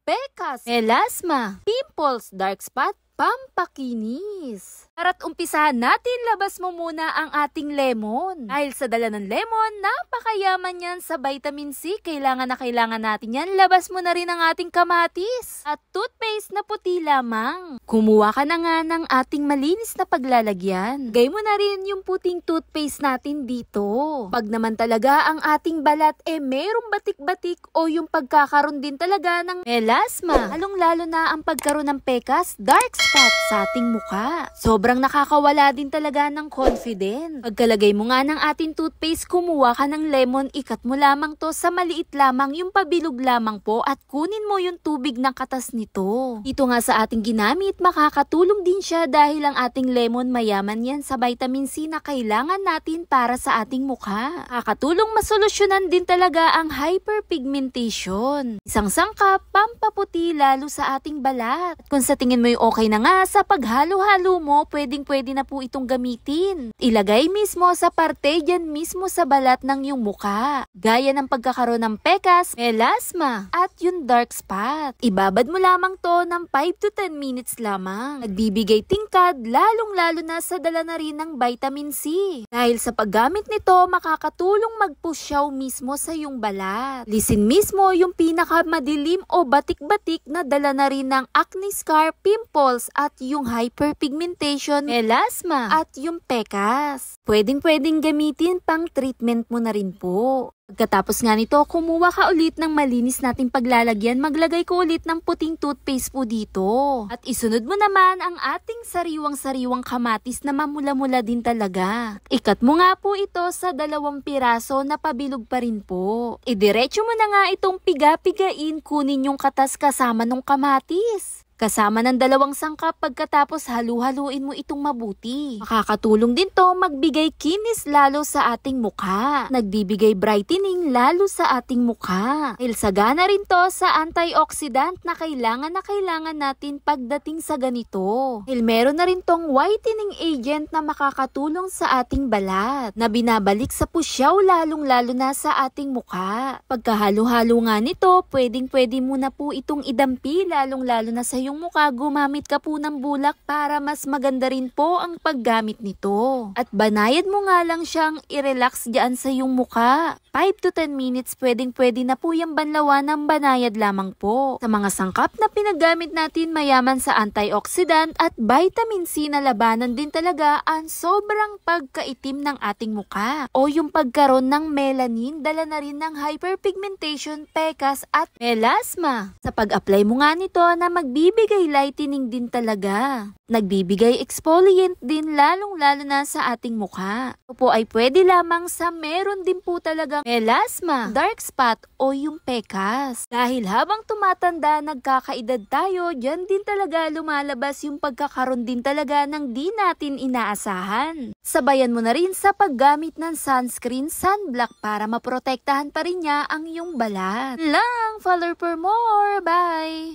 pekas, melasma, pimples, dark spot, pampakinis. Para't umpisahan natin, labas mo muna ang ating lemon. Dahil sa dala ng lemon, napakayaman yan sa vitamin C. Kailangan na kailangan natin yan. Labas mo na rin ang ating kamatis. At toothpaste na puti lamang. Kumuha ka na nga ng ating malinis na paglalagyan. Gay mo na rin yung puting toothpaste natin dito. Pag naman talaga ang ating balat merong batik-batik o yung pagkakaroon din talaga ng melasma. Lalong-lalo na ang pagkaroon ng pekas, dark spot sa ating mukha. Sobrang nakakawala din talaga ng confidence. Pagkalagay mo nga ng ating toothpaste, kumuha ka ng lemon, ikat mo lamang to sa maliit lamang, yung pabilog lamang po, at kunin mo yung tubig ng katas nito. Ito nga sa ating ginamit, makakatulong din siya dahil ang ating lemon mayaman yan sa vitamin C na kailangan natin para sa ating mukha. Kakatulong masolusyonan din talaga ang hyperpigmentation. Isang sangkap, pampaputi lalo sa ating balat. At kung sa tingin mo yung okay na nga, sa paghalo-halo mo, pwedeng-pwede na po itong gamitin. Ilagay mismo sa parte dyan mismo sa balat ng iyong mukha. Gaya ng pagkakaroon ng pekas, melasma, at yung dark spot. Ibabad mo lamang to ng 5 to 10 minutes lamang. Nagbibigay tingkad, lalong-lalo na sa dala na rin ng vitamin C. Dahil sa paggamit nito, makakatulong magpusyaw mismo sa iyong balat. Lisin mismo yung pinakamadilim o batik-batik na dala na rin ng acne scar, pimples, at yung hyperpigmentation, melasma, at yung pekas. Pwedeng-pwedeng gamitin pang treatment mo na rin po. Pagkatapos nga nito, kumuha ka ulit ng malinis nating paglalagyan, maglagay ko ulit ng puting toothpaste po dito. At isunod mo naman ang ating sariwang-sariwang kamatis na mamula-mula din talaga. Ikat mo nga po ito sa 2 piraso na pabilog pa rin po. Idiretso mo na nga itong piga-pigain, kunin yung katas kasama ng kamatis. Kasama ng 2 sangkap, pagkatapos halu-haluin mo itong mabuti. Makakatulong din to magbigay kinis lalo sa ating mukha. Nagbibigay brightening lalo sa ating mukha. Dahil sagana rin to sa antioxidant na kailangan natin pagdating sa ganito. Dahil meron na rin tong whitening agent na makakatulong sa ating balat na binabalik sa pusyaw lalong-lalo na sa ating mukha. Pagkahalo-halo nga nito, pwedeng-pwede mo na po itong idampi lalong-lalo na sa yung mukha, gumamit ka po ng bulak para mas maganda rin po ang paggamit nito. At banayad mo nga lang siyang i-relax dyan sa yung mukha. 5 to 10 minutes, pwedeng-pwede na po yung banlawan ng banayad lamang po. Sa mga sangkap na pinagamit natin, mayaman sa antioxidant at vitamin C na labanan din talaga ang sobrang pagkaitim ng ating mukha o yung pagkaroon ng melanin, dala na rin ng hyperpigmentation, pekas, at melasma. Sa pag-apply mo nga nito na magbibigay lightening din talaga. Nagbibigay exfoliant din lalong-lalo na sa ating mukha. Ito po ay pwede lamang sa meron din po talagang melasma, dark spot o yung pekas. Dahil habang tumatanda, nagkakaedad tayo, dyan din talaga lumalabas yung pagkakaroon din talaga ng di natin inaasahan. Sabayan mo na rin sa paggamit ng sunscreen, sunblock para maprotektahan pa rin niya ang iyong balat. Lang, follow for more. Bye!